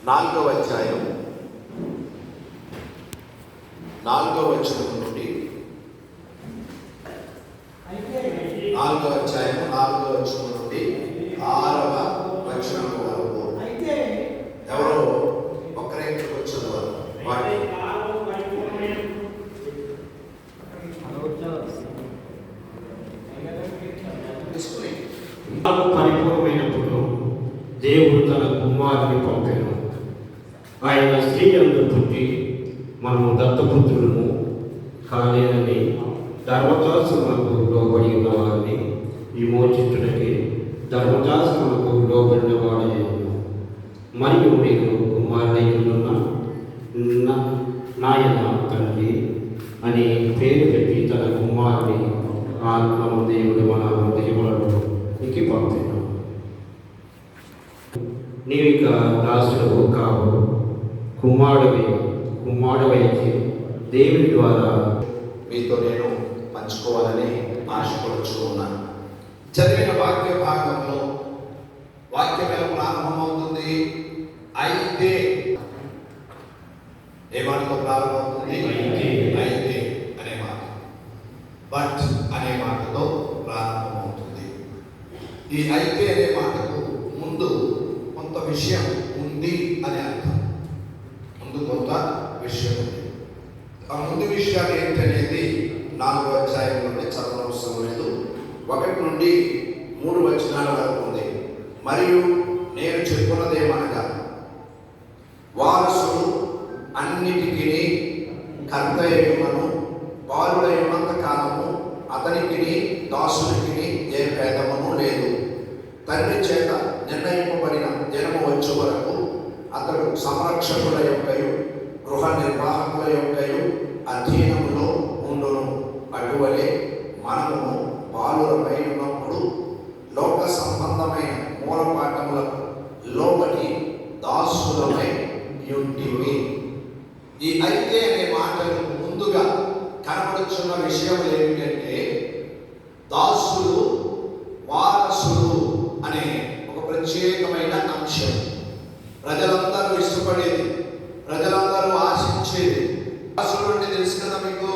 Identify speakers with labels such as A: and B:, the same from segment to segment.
A: 4వ అధ్యాయం 4వ వచనం నుండి 4వ అధ్యాయం 4వ వచనం నుండి 6వ వచనం వరకు ఎవరో ఒక్కరే చదవాలి.
B: పరిపూర్ణమైనప్పుడు దేవుడు తన కుమారుని పంపాను. ఆయన స్త్రీ యందు పుట్టి మనము దత్తపుత్రులను కాలేనని ధర్మశాస్త్రములకు లోబడి ఉన్న వారిని విమోచించుటకి ధర్మశాస్త్రములకు లోబడిన వాడయ్యాను. మరియు మీరు కుమారుడైన నాయన తండ్రి అని పేరు పెట్టి తన కుమారుని ఆత్మను దేవుడు మన హృదయములను నీకు పంపాను. నీవిక దాసుడు కావు, కుమారుడవైకి దేవుని ద్వారా
A: మీతో నేను పంచుకోవాలని ఆశపడుచు ఉన్నాను. చదివిన వాక్య భాగంలో వాక్యం ఎలా ప్రారంభమవుతుంది? అయితే ఏ మాటతో ప్రారంభమవుతుంది? అయితే అనే మాట, బట్ అనే మాటతో ప్రారంభమవుతుంది. ఈ అయితే అనే మాటకు ముందు కొంత విషయం ఉంది అని అర్థం. ముందు కొంత విషయం ఉంది. ఆ ముందు విషయాలు ఏంటనేది 4వ అధ్యాయం నుండి చదవనవసరం లేదు. 1 నుండి 3 వచనాల వరకు ఉంది. మరియు నేను చెప్పున్నదేమనగా, వారసుడు అన్నిటికీ కర్త అయ్యున్నను, బాలుడై ఉన్నంత కాలము అతనికి దాసునికి ఏ భేదమును లేదు. తండ్రి చేత నిర్ణయింపబడిన దినము వచ్చే వరకు అతడు సంరక్షకుల యొక్కయు గృహ నిర్వాహకుల యొక్కయు అధీనములో ఉండును. అటువలే మనము బాలురమై ఉన్నప్పుడు లోక సంబంధమైన మూలపాఠములకు లోబడి దాసులమై ఉంటివి. ఈ అయితే అనే మాటలు ముందుగా కనబడుచున్న విషయం ఏమిటంటే, దాసులు వారసులు అనే ఒక ప్రత్యేకమైన అంశం. ప్రజలందరూ ఇష్టపడేది, ప్రజలందరూ ఆశించేది. వారసుడు అంటే తెలుసు కదా మీకు.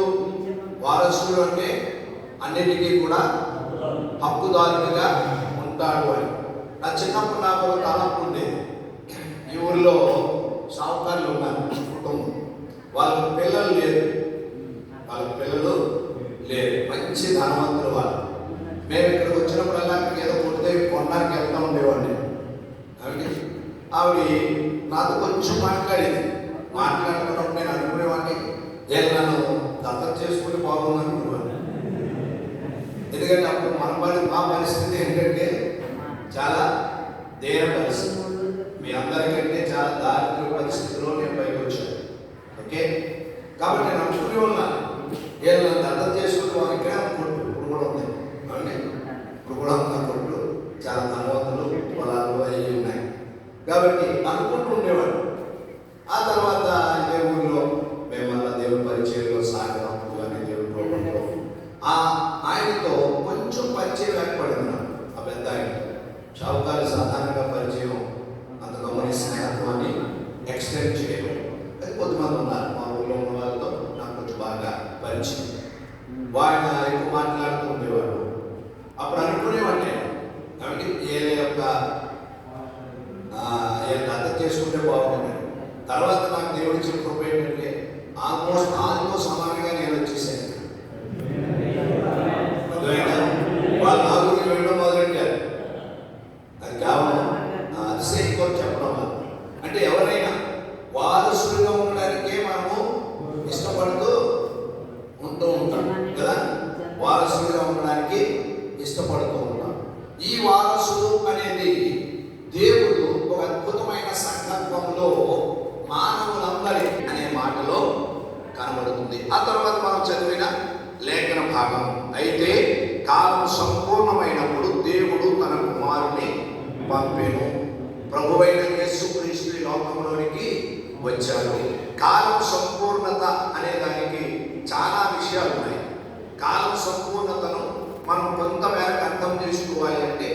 A: వారసుడు అంటే అన్నిటికీ కూడా హక్కుదారునిగా ఉంటాడు అని. నా చిన్నప్పుడు నాకు ఒక తలంపు ఉండేది. ఈ ఊరిలో సావుకారులు ఉన్నారు, కుటుంబం, వాళ్ళకి పిల్లలు లేరు, మంచి ధనవంతులు వాళ్ళు. మేము ఇక్కడికి వచ్చినప్పుడల్లా ఏదో కొడితే కొనడానికి వెళ్తూ ఉండేవాడిని. ఆవిడ నాతో కొంచెం మాట్లాడుతున్నప్పుడు నేను అనుకునేవాడిని, నేను నన్ను దత్తత చేసుకుని బాగుంది అనుకునేవాడిని. ఎందుకంటే అప్పుడు మా పరిస్థితి ఏంటంటే చాలా దేన పరిస్థితి. మీ అందరికంటే చాలా దారిద్ర పరిస్థితిలో నేను పైకి వచ్చాను. ఓకే, కాబట్టి నేను అనుకునే ఉన్నాను, నేను నన్ను దత్తత చేసుకుని వాళ్ళకి కొట్టు ఇప్పుడు కూడా ఉంది. ఇప్పుడు కూడా ఉన్న కొట్లు చాలా ధనవంతులు పొలాలు అవి ఉన్నాయి. కాబట్టి అనుకుంటూ ఉండేవాడు. ఆ తర్వాత ఇదే ఊళ్ళో మేము అలా దేవుని పరిచయంలో సాగడం కానీ దేవుని రూపంలో ఆయనతో కొంచెం పరిచయం ఏర్పడింది. ఆ పెద్ద ఆయన షావుకారు సాధారణంగా పరిచయం అంత గమనిస్తున్నత్వాన్ని ఎక్స్టెండ్ చేయడం. అది కొంతమంది ఉన్నారు మా ఊళ్ళో ఉన్న వాళ్ళతో నాకు కొంచెం బాగా పరిచయం. ఆయన ఎక్కువ మాట్లాడుతూ ఉండేవాడు. అప్పుడు అనుకునేవాడిని, కాబట్టి అర్థం చేసుకుంటే బాగుంటుంది. తర్వాత నాకు దేవుడు ఇచ్చిన కృప ఏంటంటే ఆల్మోస్ట్ సమానంగా నేను వచ్చేసాను. వాళ్ళు నా గురించి వెళ్ళడం మొదలెట్టారు. అది కేవలం అతిశయంతో చెప్పడం. అంటే ఎవరైనా వారసులుగా ఉండడానికే మనము ఇష్టపడుతూ ఉంటూ ఉంటాం కదా. వారసులుగా ఉండడానికి ఇష్టపడుతూ ఉంటాం. ఈ వారసులు అనేది దేవుడు ఒక అద్భుతమైన సంకల్పంలో మానవులందరి అనే మాటలో కనబడుతుంది. ఆ తర్వాత మనం చదివిన లేఖన భాగం, అయితే కాలం సంపూర్ణమైనప్పుడు దేవుడు తన కుమారుని పంపెను. ప్రభువైన యేసుక్రీస్తు లోకంలోనికి వచ్చాడు. కాలం సంపూర్ణత అనే దానికి చాలా విషయాలు ఉన్నాయి. కాలం సంపూర్ణతను మనం కొంతమేరకు అర్థం చేసుకోవాలి అంటే,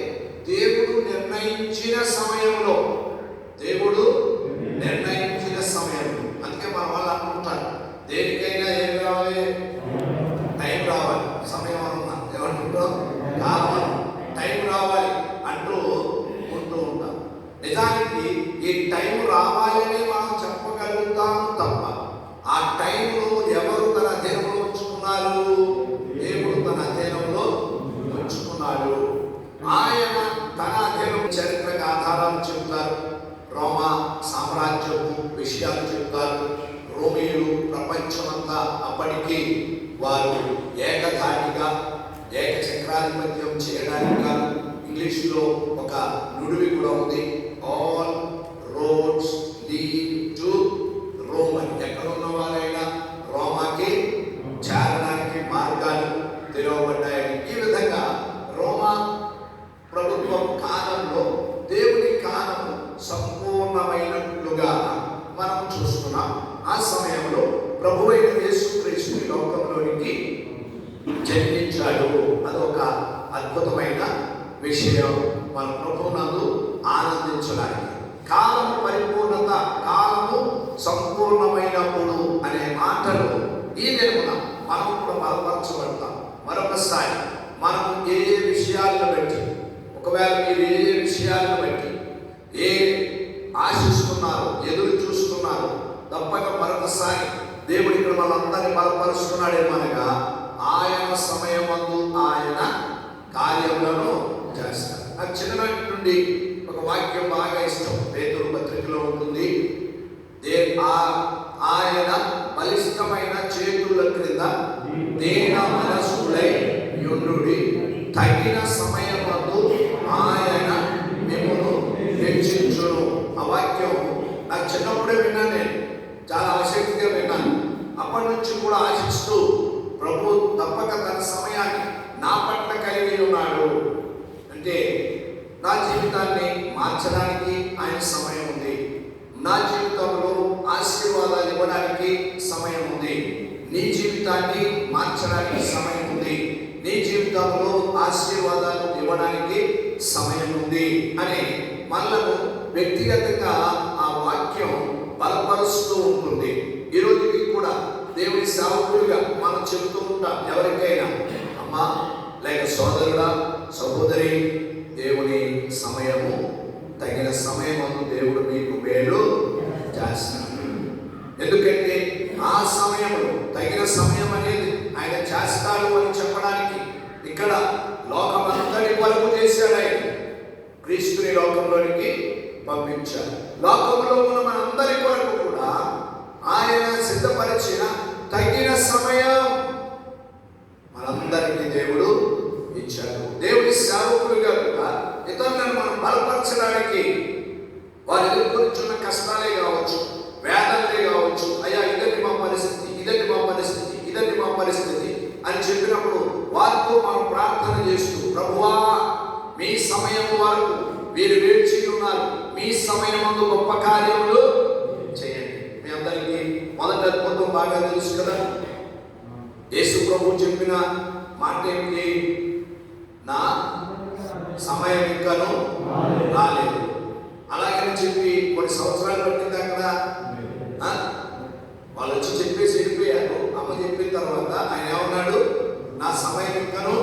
A: దేవుడు నిర్ణయించిన సమయంలో, దేవుడు నిజానికి ఈ టైం రావాలని మనం చెప్పగలుగుతాము తప్ప ఆ టైంలో ఎవరు తన అధీనంలో ఉంచుకున్నారు? దేవుడు తన అధీనంలో ఉంచుకున్నాడు. ఆయన తన అధీనం చరిత్రకు ఆధారాలు చెబుతారు. రోమా సామ్రాజ్యపు విషయాలు చెబుతారు. రోమియోలు ప్రపంచమంతా అప్పటికి వారు ఏకధాటిగా ఏకచక్రాధిపత్యం చేయడానికి కాదు. ఇంగ్లీష్లో ఒక నుడివి కూడా ఉంది, all roads lead to Rome అని. ఎక్కడ ఉన్న వారైనా రోమాకి చేరడానికి మార్గాలు తెరవబడ్డాయని. ఈ విధంగా రోమా ప్రభుత్వం కాలంలో దేవుని కాలం సంపూర్ణమైనట్లుగా మనం చూస్తున్నాం. ఆ సమయంలో ప్రభువైన యేసుక్రీస్తు లోకంలోనికి జన్మించాడు. అదొక అద్భుతమైన విషయం. మన ప్రభువునందు ఆనందించడానికి కాలము పరిపూర్ణత, కాలము సంపూర్ణమైనప్పుడు అనే మాటలు ఈ దినమున మనం కూడా బలపరచబడతాం. మరొకసారి మనం ఏ విషయాలను బట్టి, ఒకవేళ మీరు ఏ విషయాలను బట్టి ఏ ఆశిస్తున్నారు, ఎదురు చూస్తున్నారు, తప్పక మరొకసారి దేవుడు ఇక్కడ మనందరినీ బలపరుస్తున్నాడేమనగా ఆయన సమయమందు ఆయన కార్యములను చేస్తారు. నాకు చిన్ననాటి నుండి ఒక వాక్యం బాగా ఇష్టం. పేతురు పత్రికలో ఉంటుంది, ఆయన బలిష్టమైన చేతుల క్రింద దీన మనస్సులై యుండుడి, తగిన సమయమందు ఆయన మిమ్మును హెచ్చించును. ఆ వాక్యం నాకు చిన్నప్పుడే విన్నాను. నేను చాలా ఆసక్తిగా విన్నాను. అప్పటి నుంచి కూడా ఆశిస్తూ ప్రభు తప్పక తన సమయాన్ని నా పట్ల కలిగి ఉన్నాడు. అంటే నా జీవితాన్ని మార్చడానికి ఆయన సమయం ఉంది. నా జీవితంలో ఆశీర్వాదాలు ఇవ్వడానికి సమయం ఉంది. నీ జీవితాన్ని మార్చడానికి సమయం ఉంది. నీ జీవితంలో ఆశీర్వాదాలు ఇవ్వడానికి సమయం ఉంది అని మనలను వ్యక్తిగతంగా ఆ వాక్యం బలపరుస్తూ ఉంటుంది. ఈ రోజుకి కూడా దేవుని సేవకులుగా మనం చెబుతూ ఉంటాం. ఎవరికైనా అమ్మా లేక సోదరుడా, సహోదరి, దేవుని సమయము తగిన సమయము దేవుడు మీకు మేలు చేస్తాడు. ఎందుకంటే ఆ సమయంలో తగిన సమయం అనేది ఆయన చేస్తాడు అని చెప్పడానికి ఇక్కడ లోకమంతటి వరకు చేశాడు. ఆయన క్రీస్తుని లోకంలోనికి పంపించాడు. లోకంలో ఉన్న మనందరి కొరకు కూడా ఆయన సిద్ధపరిచిన తగిన సమయం మనందరికీ దేవుడు ఇచ్చాడు. దేవుని సేవకులుగా కూడా ఇతరులను మనం బలపరచడానికి వారు ఎదుర్కొంటున్న కష్టాలే కావచ్చు, వేదనలే కావచ్చు, అయ్యా ఇదండి మా పరిస్థితి, ఇదండి మా పరిస్థితి, ఇదండి మా పరిస్థితి అని చెప్పినప్పుడు వారితో మనం ప్రార్థన చేస్తూ, ప్రభువా మీ సమయం వరకు వీరు వేచి ఉన్నారు, మీ సమయమందు గొప్ప కార్యములు చేయండి. మీ అందరికీ మొదటి అద్భుతం బాగా తెలుసు కదా. యేసు ప్రభు చెప్పిన మాట ఏమిటి? నా సమయం ఇంకాను రాలేదు. అలాగని చెప్పి కొన్ని సంవత్సరాలు పట్టింది. అక్కడ వాళ్ళు వచ్చి చెప్పేసి వెళ్ళిపోయారు. అమ్మ చెప్పిన తర్వాత ఆయన ఏమన్నాడు? నా సమయం ఇంకాను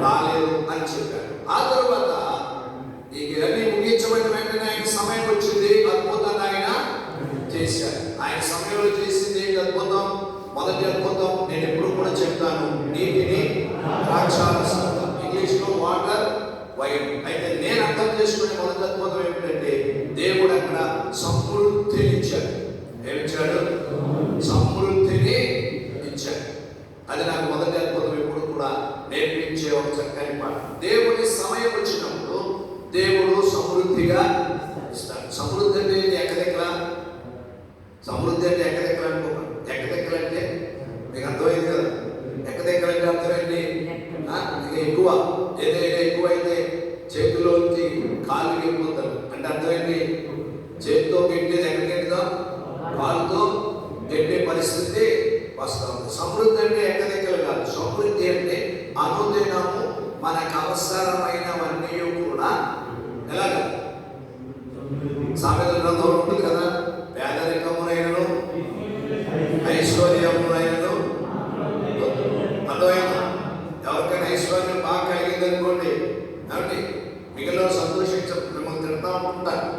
A: రాలేదు అని చెప్పాడు. ఆ తర్వాత ఇవన్నీ ముగించబడిన వెంటనే ఆయన సమయం వచ్చింది. అద్భుతాన్ని ఆయన చేశాడు. ఆయన సమయంలో చేసింది ఏంటి అద్భుతం? మొదటి అద్భుతం నేను ఎప్పుడు కూడా చెప్తాను, నీటిని ద్రాక్షారసం, ఇంగ్లీష్లో వాటర్ వైన్. అయితే నేను అర్థం చేసుకునే మొదటి అద్భుతం ఏమిటంటే దేవుడు అక్కడ సమృద్ధిని ఇచ్చాడు. ఏమిచ్చాడు? సమృద్ధిని ఇచ్చాడు. అది నాకు మొదటి అద్భుతం ఎప్పుడు కూడా నేర్పించే ఒక చక్కని పాట. దేవుని సమయం వచ్చినప్పుడు దేవుడు సమృద్ధిగా ఇస్తాడు. సమృద్ధి అంటే ఎక్కడెక్కడ? సమృద్ధి అంటే ఎక్కడెక్కడ అనుకోకండి. ఎక్కడెక్కడంటే మీకు అర్థమైంది కదా. ఎక్కడెక్కడంటే అర్థమైంది ఇక ఎక్కువ, ఏదైనా ఎక్కువైతే చేతిలోంచి కాలు వెళ్ళిపోతారు అంటే అర్థమైంది. చేతితో గెట్టేది ఎక్కడికెళ్తాం? కాలుతో గెట్టే పరిస్థితి వస్తాం. సమృద్ధి అంటే ఎక్కడెక్కడ కాదు. సమృద్ధి అంటే అనుదినము మనకు అవసరమైనవన్నీ కూడా ఎలాగ సామెతల గ్రంథంలో ఉంటుంది కదా, పేదరికమునైనను ఐశ్వర్యమునైనను. అర్థమైందా? ఎవరికైనా ఐశ్వర్యం బాగా కలిగింది అనుకోండి, కాబట్టి మిగిలిన సంతోషించ మిమ్మల్ని తిడతా ఉంటారు. ఉంటారు,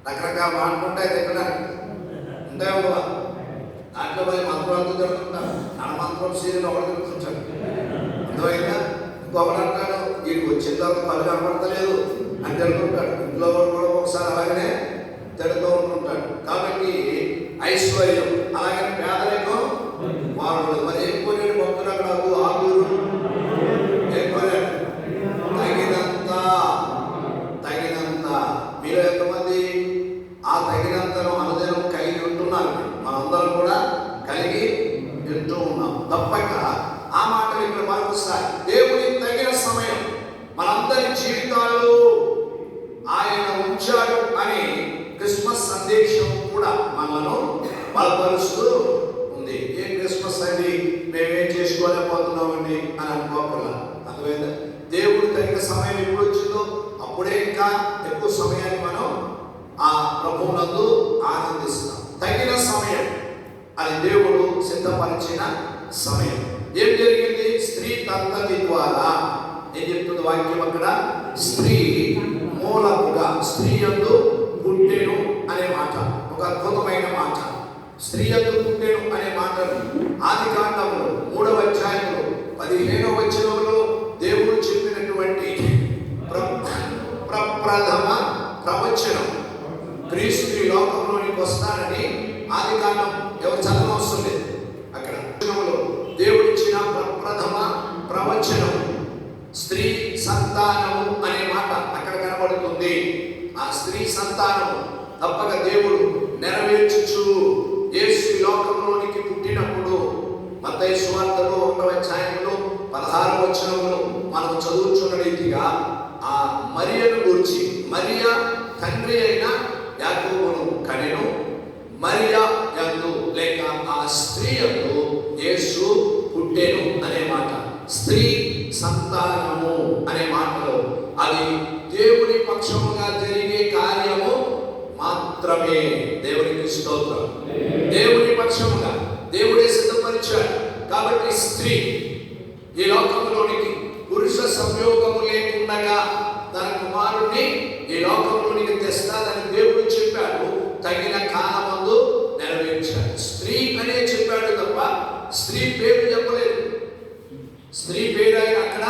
A: రకరకాల మాటలు ఉంటాయి తిట్టడానికి ఉంటాయి ఉండవా? దాంట్లో మరి మంత్రాలతో తిడుతుంటారు, మంత్రం సీరియల్ ఒకటి తిడుతుంటాడు, అర్థమైందా? ఇంకొకటి అంటాడు వీడికి వచ్చిన తర్వాత పని కనపడతలేదు అని తిడుతుంటాడు. ఇంట్లో కూడా ఒకసారి అలాగనే తిడుతూ ఉంటుంటాడు. కాబట్టి ఐశ్వర్యం అలాగే పేదరికం వాళ్ళు మరి ఏం కోరాడు భక్తులు అక్కడ ఆగురు ఏం కోరాడు? తగినంత. మీరు ఎంతమంది ఆ తగినంతను అనుదినం కలిగి ఉంటున్నారు? మనందరం కూడా కలిగి వింటూ ఉన్నాం. తప్పక ఆ మాటలు ఇక్కడ మరొకసారి దేవునికి తగిన సమయం మనందరి జీవితాల్లో ఆయన ఉంచాడు అని క్రిస్మస్ సందేశం కూడా మనలను బలపరుస్తూ ఉంది. ఏ క్రిస్మస్ అండి మేమేం చేసుకోలేకపోతున్నామండి అని అనుకోకుండా, అందువల్ల దేవుడు తగిన సమయం ఎప్పుడు వచ్చిందో అప్పుడే ఇంకా ఎక్కువ సమయాన్ని మనం ఆ ప్రభువునందు ఆనందిస్తాం. తగిన సమయం అది దేవుడు సిద్ధపరిచిన సమయం. ఏం జరిగింది? స్త్రీ సంతతి ద్వారా ఏం చెప్తుంది వాక్యం అక్కడ? స్త్రీ మూలముగా స్త్రీ యందు పుట్టెను అనే మాట ఒక అద్భుతమైన మాట. స్త్రీ యందు పుట్టెను అనే మాటను ఆదికాండములో 3వ అధ్యాయంలో 15వ వచనంలో దేవుడు చెప్పినటువంటి ప్రప్రథమ ప్రవచనం. క్రీస్తు ఈ లోకంలోనికి వస్తానని ఆదికాండం ఎవరు చదవవసరం లేదు. అక్కడ దేవుడిచ్చిన ప్రప్రథమ ప్రవచనం స్త్రీ సంతానము అనే మాట అక్కడ కనబడుతుంది. ఆ స్త్రీ సంతానము తప్పక దేవుడు నెరవేర్చుచు యేసు లోకంలోనికి పుట్టినప్పుడు మత్తయి సువార్తలో 1వ అధ్యాయంలో 16వ వచనంలో మనం చదువుతున్న రీతిగా ఆ మరియను గురించి, మరియా తండ్రి అయిన యాకోబును కనెను. మరియా యందు లేక ఆ స్త్రీ యందు యేసు పుట్టెను అనే మాట, స్త్రీ సంతానము అనే మాటలో అది దేవుని పక్షముగా జరిగే కార్యము మాత్రమే. దేవునికి స్తోత్రం. దేవుని పక్షముగా దేవుడే సిద్ధపరిచాడు. కాబట్టి స్త్రీ ఈ లోకంలోనికి పురుష సంయోగము లేకుండా తన కుమారుణ్ణి ఈ లోకంలోనికి తెస్తాదని దేవుడు చెప్పాడు. తగిన కాలమందు నెరవేర్చాడు. స్త్రీ అనే చెప్పాడు తప్ప స్త్రీ పేరు చెప్పలేదు. స్త్రీ పేరు ఆయన అక్కడ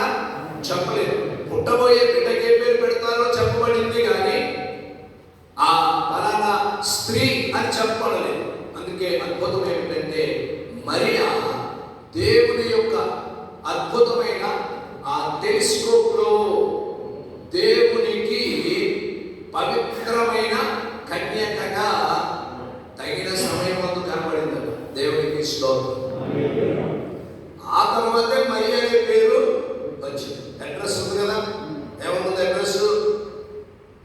A: చెప్పలేదు. పుట్టబోయే బిడ్డకే పేరు పెడతారో చెప్పబడింది కానీ ఆ ఫలానా స్త్రీ అని చెప్పబడలేదు. అందుకే అద్భుతం ఏమిటంటే మరియా దేవుని యొక్క అద్భుతమైన ఆ టెలిస్కోప్ లో దేవునికి పవిత్రమైన కన్యకగా తగిన సమయం ముందు కనబడిందట. దేవునికి స్తోత్రం. ఆ తర్వాతే మరియా అనే పేరు వచ్చింది. అడ్రస్ ఉంది కదా, ఏమన్నా అడ్రస్?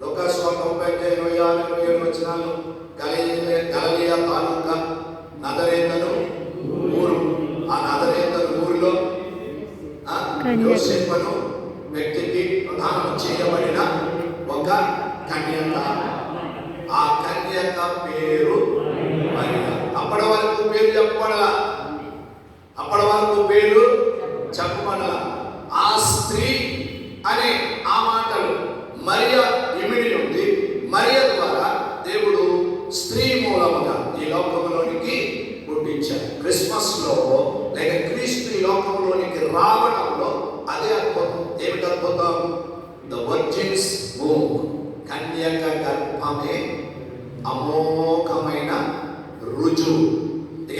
A: లూకాసు 26:26 వచనాలు గలిలయ తాలూకా నజరేతను ఊరు. ఆ నజరేతను ఊరిలో యోసేపును వ్యక్తికి ప్రదానం చేయబడిన ఒక కన్యక. ఆ కన్యక పేరు మరియా. అప్పటి వరకు పేరు చెప్పబడలా. ఆ స్త్రీ అనే ఆ మాటలు మరియా ఇమిడి ఉంది. మరియా ద్వారా దేవుడు స్త్రీ మూలముగా ఈ లోకంలోనికి పుట్టించాడు. క్రిస్మస్ లో లేక క్రీస్తు ఈ లోకంలోనికి రావడంలో అదే అద్భుతం. ఏమిటి అద్భుతం? ద వర్జిన్స్ వూమ్, కన్యక గర్భమే అమోఘమైన రుజువు.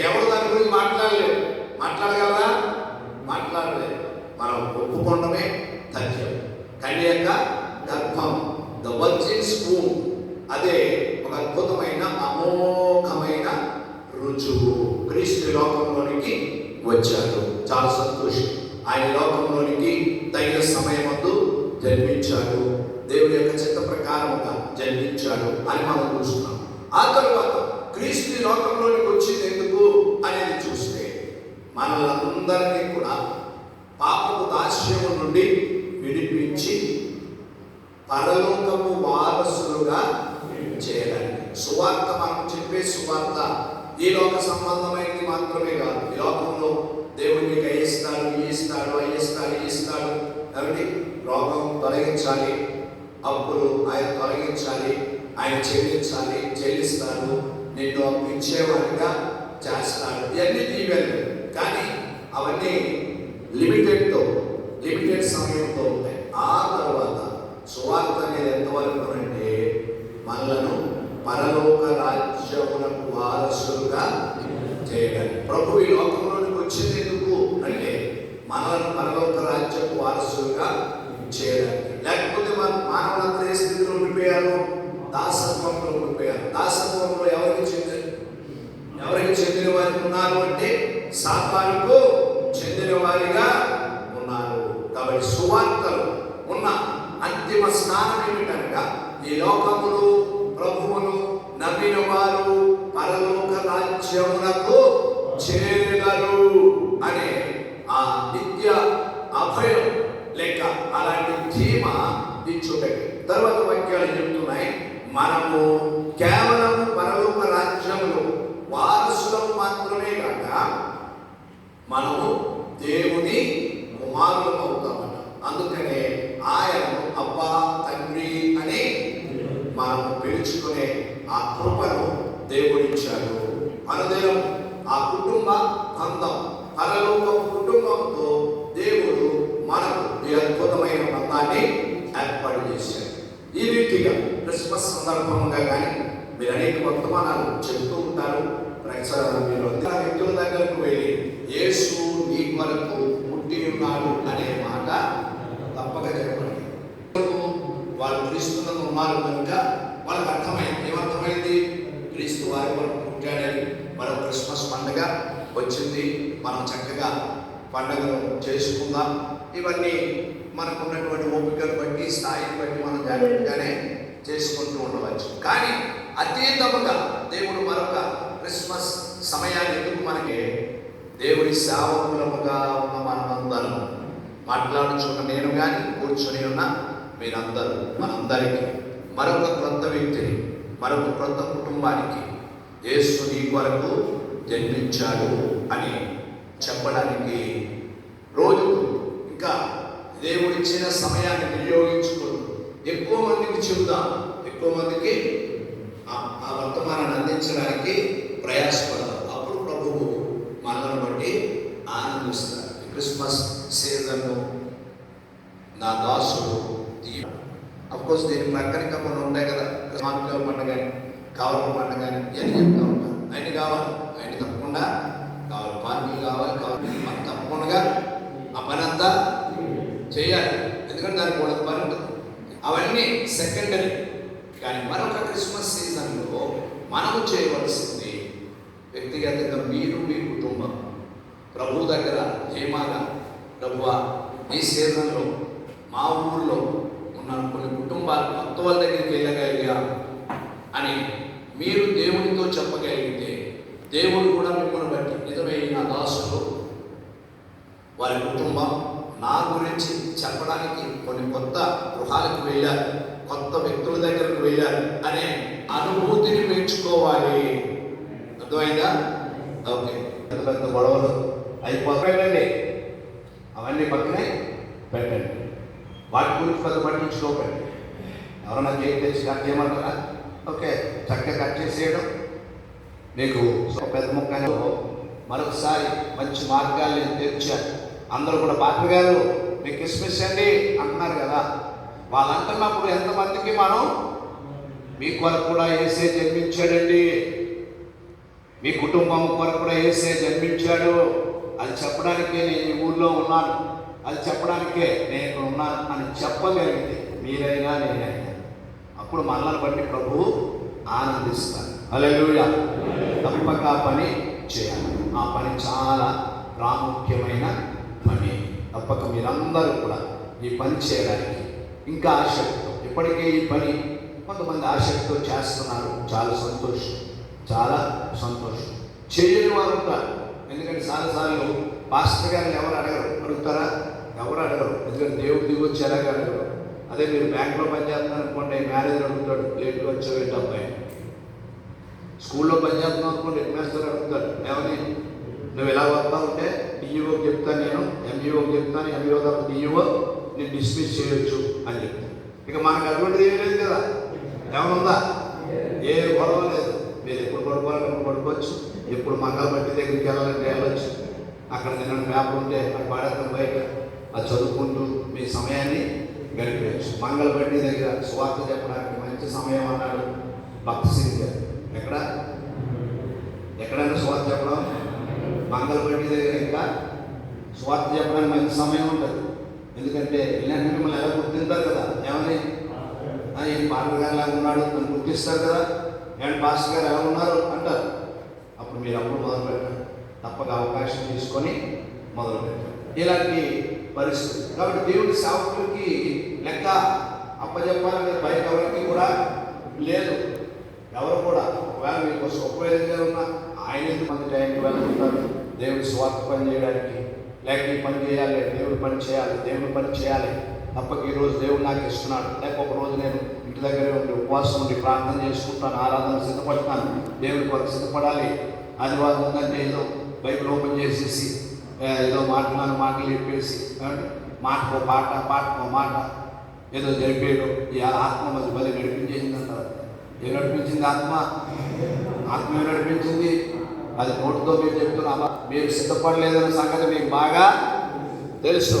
A: ఎవరు దాని గురించి మాట్లాడగలరా? మాట్లాడలేదు. మనం ఒప్పుకోవడమే తథ్యం. కన్యక గర్భం, ద వర్జిన్స్ వూమ్, అదే ఒక అద్భుతమైన అమోఘమైన రుజువు. క్రీస్తు లోకంలోనికి వచ్చాడు. చాలా సంతోషం. ఆయన లోకంలోనికి తగిన సమయమందు జన్మించాడు. దేవుడి యొక్క చిత్త ప్రకారముగా జన్మించాడు అని మనం చూస్తున్నాం. ఆ తర్వాత క్రీస్తు లోకంలోనికి వచ్చింది ఎందుకు అనేది చూస్తే మనలందరినీ కూడా పాపపు దాస్యము నుండి విడిపించి పరలోకపు వారసులుగా చేయడానికి. సువార్త మనం చెప్పే సువార్త ఈ లోక సంబంధమైనది మాత్రమే కాదు. ఈ లోకంలో దేవుడు మీకు అయ్యిస్తాడు, ఇస్తాడు. కాబట్టి రోగం తొలగించాలి, అప్పులు ఆయన తొలగించాలి, ఆయన చెల్లిస్తాడు, నిన్ను ఇచ్చేవాడిగా చేస్తాడు. ఇవన్నీ దీవెనలు. కానీ అవన్నీ లిమిటెడ్ సమయంతో ఉంటాయి. ఆ తర్వాత సువార్త అనేది ఎంతవరకు అంటే మనలను పరలోక రాజ్యమునకు వారసులుగా చేయడానికి. ప్రభు ఈ లోకంలోనికి వచ్చింది ఎందుకు అంటే మనలను పరలోక రాజ్యపు వారసులుగా చేయడానికి. లేకపోతే మన మానవులంతా ఏ స్థితిలో ఉండిపోయారు? దాసత్వంలో ఉండిపోయారు. దాసత్వంలో ఎవరికి చెందిన వారికి ఉన్నారు అంటే సాతానుకు చెందిన వారిగా ఉన్నారు. కాబట్టి సువార్తలు ఉన్న అంతిమ స్థానం ఏమిటనగా ఈ లోకములు ప్రభువును నమ్మిన వారు పరలోక రాజ్యమునకు చేరుగరు అనే ఆ నిత్య అభయం లేక అలాంటి ధీమ ఇచ్చుటకి. తర్వాత వాక్యాలు చెప్తున్నాయి, మనము కేవలం పరలోక రాజ్యములు వారసులకు మాత్రమే కాక మనము దేవుని కుమారులం అవుతామట. అందుకనే ఆయనను అబ్బా తండ్రి అని మనము పిలుచుకునే ఆ కృపను దేవుడిచ్చాడు. అనుదినం ఆ కుటుంబ బంధం, పరలోక కుటుంబంతో దేవుడు మనకు ఈ అద్భుతమైన బంధాన్ని ఏర్పాటు చేశాడు. ఈ రీతిగా క్రిస్మస్ సందర్భంగా కానీ మీరు అనేక వర్తమానాలు చెబుతూ ఉంటారు. మీరు వ్యక్తుల దగ్గరకు వెళ్ళి యేసు నీ కొరకు పుట్టి ఉన్నాడు అనే మాట తప్పక చెప్పండి. వాళ్ళు క్రీస్తునందు ఉన్నారు కనుక వాళ్ళకి అర్థమైంది. ఏమర్థమైంది? క్రీస్తు వారి కొరకు పుట్టాడని. మనం క్రిస్మస్ పండుగ వచ్చింది, మనం చక్కగా పండుగను చేసుకుందాం. ఇవన్నీ మనకున్నటువంటి ఓపికను బట్టి, స్థాయిని బట్టి మనం జాగ్రత్తగానే చేసుకుంటూ ఉండవచ్చు. కానీ అతీతముగా దేవుడు మరొక క్రిస్మస్ సమయాన్ని ఎందుకు మనకి దేవుడి సేవకులముగా ఉన్న మనమందరం మాట్లాడుచున్న నేను కానీ కూర్చొని ఉన్న మీరందరూ మనందరికీ మరొక క్రొత్త వ్యక్తిని, మరొక క్రొత్త కుటుంబానికి యేసు నీ కొరకు జన్మించాడు అని చెప్పడానికి రోజుకు ఇంకా దేవుడిచ్చిన సమయాన్ని వినియోగించుకుంటూ ఎక్కువ మందికి చెబుదాం, ఎక్కువ మందికి ఆ వర్తమానాన్ని అందించడానికి ప్రయాసపడదాం. అప్పుడు ప్రభువు మనల్ని బట్టి ఆనందిస్తారు. క్రిస్మస్ సీజన్ను నా దాసుడు అఫ్కోర్స్ దీని ప్రక్కన కొన్ని ఉంటాయి కదా, మార్పుల పండుగ కావల పండుగ అని చెప్తూ ఉంటారు. ఆయన కావాలి, ఆయన తప్పకుండా కావాలి, పార్టీలు కావాలి మనం తప్పకుండా ఆ పని అంతా చేయాలి. ఎందుకంటే దానికి కూడా పని ఉంటుంది. అవన్నీ సెకండరీ. కానీ మరొక క్రిస్మస్ సీజన్లో మనము చేయవలసింది వ్యక్తిగతంగా మీరు మీ కుటుంబం ప్రభు దగ్గర ఏమాగా ప్రభువా ఈ సీజన్లో మా ఊళ్ళో ఉన్న కొన్ని కుటుంబాలు కొత్త వాళ్ళ దగ్గరికి వెళ్ళగలిగాం అని మీరు దేవునితో చెప్పగలిగితే దేవుడు కూడా మిమ్మల్ని బట్టి నిజమైన దాసులు వారి కుటుంబం నా గురించి చెప్పడానికి కొన్ని కొత్త గృహాలకు వెళ్ళారు, కొత్త వ్యక్తుల దగ్గరకు వెళ్ళారు అనే అనుభూతిని పెంచుకోవాలి. అర్థమైందా? ఓకే. పెద్ద పెద్ద గొడవలు అయిపోతాయండి, అవన్నీ పక్కనే పెట్టండి. వాటి గురించి పెద్ద పట్టించుకోకండి. ఎవరన్నా కేక్ తెచ్చి కట్ చేయమంటారా? ఓకే, చక్కగా కట్ చేసేయడం. మీకు పెద్ద ముక్కలో మరొకసారి మంచి మార్గాల్ని తెచ్చారు. అందరూ కూడా బాపి గారు మీకు క్రిస్మస్ అండి అంటున్నారు కదా, వాళ్ళు అంటున్నప్పుడు ఎంతమందికి మనం మీ కొరకు కూడా యేసే జన్మించాడండి, మీ కుటుంబం కొరకు కూడా యేసే జన్మించాడు అది చెప్పడానికే నేను ఈ ఊళ్ళో ఉన్నాను, అది చెప్పడానికే నేను ఇక్కడ ఉన్నాను అని చెప్పగలిగితే మీరైనా నేనైనా అప్పుడు మనల్ని బట్టి ప్రభువు ఆనందిస్తాను. హల్లెలూయా. తప్పక ఆ పని చేయాలి. ఆ పని చాలా ప్రాముఖ్యమైన పని. తప్పక మీరందరూ కూడా ఈ పని చేయడానికి ఇంకా ఆసక్తితో, ఇప్పటికే ఈ పని కొంతమంది ఆసక్తితో చేస్తున్నారు. చాలా సంతోషం, చాలా సంతోషం. చేయని వారు ఉంటారు. ఎందుకంటే చాలాసార్లు పాస్టర్ గారిని ఎవరు అడుగుతారా? ఎవరు అడగరు. ఎందుకంటే దేవుడు దిగి వచ్చి ఎలాగ అడగరు. అదే మీరు బ్యాంకులో పనిచేస్తున్నారు అనుకోండి, మేనేజర్ అడుగుతాడు లేట్గా వచ్చేవేంటి అబ్బాయి. స్కూల్లో పనిచేస్తున్నావు అనుకోండి, హెడ్ మాస్టర్ అడుగుతాడు ఏమని, నువ్వు ఎలా వస్తా ఉంటే డిఈఓకి చెప్తాను, నేను ఎంఈఓకి చెప్తాను, ఎంఈఓ తర్వాత డిఈఓ నేను డిస్మిస్ చేయొచ్చు అని చెప్తాను. ఇక మనకు అటువంటిది ఏం లేదు కదా, ఏమనుందా? ఏ గొడవ లేదు. మీరు ఎప్పుడు పడుకోవాలంటే ఎప్పుడు పడుకోవచ్చు, ఎప్పుడు మంగళబట్టి దగ్గరికి వెళ్ళాలంటే వెళ్ళొచ్చు. అక్కడ నిన్న పేపర్ ఉంటే అక్కడ పాడేస్తాం బయట, అది చదువుకుంటూ మీ సమయాన్ని గడిపేయచ్చు. మంగళబట్టి దగ్గర సువార్త చెప్పడానికి మంచి సమయం అన్నాడు భక్తి సింగ్ గారు. ఎక్కడైనా సువార్త చెప్పడం మంగళబట్టి దగ్గర ఇంకా సువార్త చెప్పడానికి మంచి సమయం ఉంటుంది. ఎందుకంటే ఇలాంటి మిమ్మల్ని ఎలా గుర్తింటారు కదా, ఏమని ఈ పాస్టర్ గారు ఎలా ఉన్నాడు అని గుర్తిస్తారు కదా, ఏమంటే పాస్టర్ గారు ఎలా ఉన్నారు అంటారు. అప్పుడు మీరు అప్పుడు మొదలు పెట్టారు, తప్పక అవకాశం తీసుకొని మొదలు పెట్టారు. ఇలాంటి పరిస్థితి కాబట్టి దేవుడి సేవకులకి లెక్క అప్పచెప్పాలనే బయట ఎవరికి కూడా లేదు. ఎవరు కూడా ఒకవేళ మీకు ఉపయోగంగా ఉన్నా ఆయన మంది టైంకి వెళ్తుంటారు దేవుడి స్వార్థ పని చేయడానికి, లేక ఈ పని చేయాలి, దేవుడి పని చేయాలి, దేవుడి పని చేయాలి. తప్పక ఈరోజు దేవుడు నాకు ఇస్తున్నాడు, లేక ఒక రోజు నేను ఇంటి దగ్గరే ఉండి ఉపవాసం ఉండి ప్రార్థన చేసుకుంటాను, ఆరాధన సిద్ధపడతాను, దేవుడి కొరకు సిద్ధపడాలి. ఆదివారం ఉందంటే ఏదో బైబిల్ ఓపెన్ చేసేసి ఏదో మాటలు చెప్పేసి మాటకో పాట పాటకో మాట ఏదో జరిపేయడం, ఈ ఆత్మ మధ్య బలి నడిపించేసిందంటారు. ఏం నడిపించింది? ఆత్మ ఏం నడిపించింది? అది నోటితో మీరు చెప్తున్నా, మీరు సిద్ధపడలేదన్న సంగతి మీకు బాగా తెలుసు.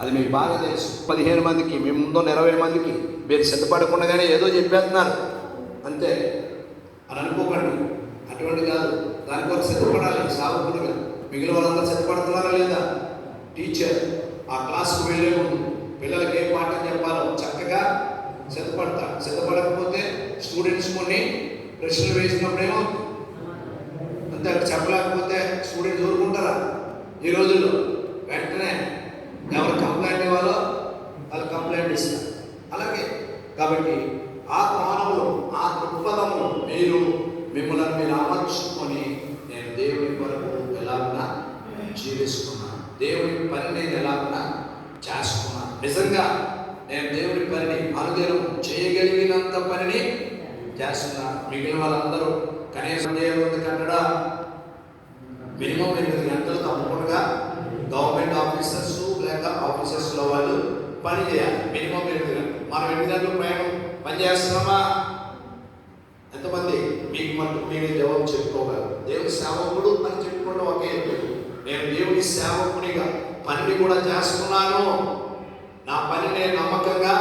A: అది మీకు బాగా తెలుసు. 15 మందికి మీ ముందు 20 మందికి మీరు సిద్ధపడకుండానే ఏదో చెప్పేస్తున్నారు అంతే అని అనుకోకండి. అటువంటి కాదు, దానికోసం సిద్ధపడాలి. సాగుకుడుగా మిగిలిన వాళ్ళందరూ సిద్ధపడుతున్నారా లేదా? టీచర్ ఆ క్లాస్కి వెళ్ళే ముందు పిల్లలకి ఏ పాఠం చెప్పాలో చక్కగా సిద్ధపడతారు. సిద్ధపడకపోతే స్టూడెంట్స్ కొన్ని ప్రశ్నలు వేసినప్పుడేమో అంతే, చెప్పలేకపోతే స్టూడెంట్స్ ఊరుకుంటారా? ఈ రోజుల్లో వెంటనే ఎవరు కంప్లైంట్ ఇవ్వాలో వాళ్ళు కంప్లైంట్ ఇస్తారు. అలాగే కాబట్టి ఆ కోణంలో ఆ దృక్పథంలో మీరు మిమ్మల్ని మీరు అమర్చుకొని నేను దేవుని కొరకు ఎలాగున్నా జీవిస్తున్నాను, దేవుని పని నేను ఎలాగున్నా చేస్తున్నాను, నిజంగా నేను దేవుని పనిని అనుదినం చేయగలిగినంత పనిని చేస్తున్నాను. మిగిలిన వాళ్ళందరూ కనీసం కట్టడా మినిమం 8 గంటలు తప్పకుండా గవర్నమెంట్ ఆఫీసర్స్ లేక ఆఫీసర్స్లో వాళ్ళు పని చేయాలి. మినిమం 8 గంటలు. మనం 8 గంటలు పని చేస్తున్నామా? ఎంతమంది మీకు మటుకు మీరే జవాబు చెప్పుకోగలరు. దేవుని సేవకుడు అని చెప్పుకోవడం ఒకే, నేను దేవుని సేవకునిగా పనిని కూడా చేస్తున్నాను, నా పని నేను నమ్మకంగా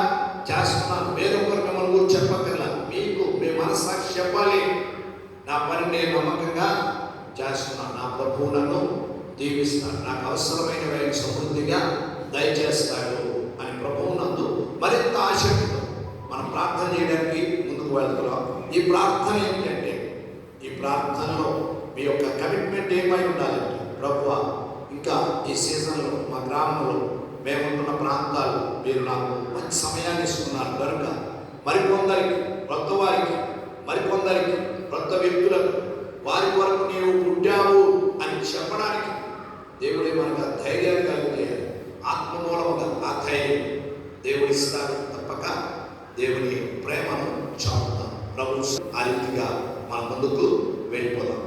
A: చేస్తున్నాను. వేరొకరు మిమ్మల్ని గురించి చెప్పక్కర్లా, మీకు మీ మనస్సాక్షి చెప్పాలి, నా పని నేను నమ్మకంగా చేస్తున్నాను, నా ప్రభువు నన్ను దీవిస్తాడు, నాకు అవసరమైన వేగ సమృద్ధిగా దయచేస్తాడు అని ప్రభువు నందు మరింత ఆసక్తితో మనం ప్రార్థన చేయడానికి ముందుకు వెళ్తున్నాం. ఈ ప్రార్థన ఏంటంటే, ఈ ప్రార్థనలో మీ యొక్క కమిట్మెంట్ ఏమై ఉండాలంటే, ప్రభువా ఇంకా ఈ సీజన్లో మా గ్రామంలో మేముంటున్న ప్రాంతాలు మీరు నాకు మంచి సమయాన్ని ఇస్తున్నారు కనుక మరికొందరికి కొత్త వారికి, మరికొందరికి కొత్త వ్యక్తులకు వారి కొరకు నీవు పుట్టావు అని చెప్పడానికి దేవుడే మనకు ధైర్యాన్ని కలిగజేయాలి. ఆత్మమూలముగా ఆ ధైర్యం దేవుడు ఇస్తాడు. తప్పక దేవుని ప్రేమను చాటుతాం. ప్రభు ఆ రీతిగా మన ముందుకు వెళ్ళిపోదాం.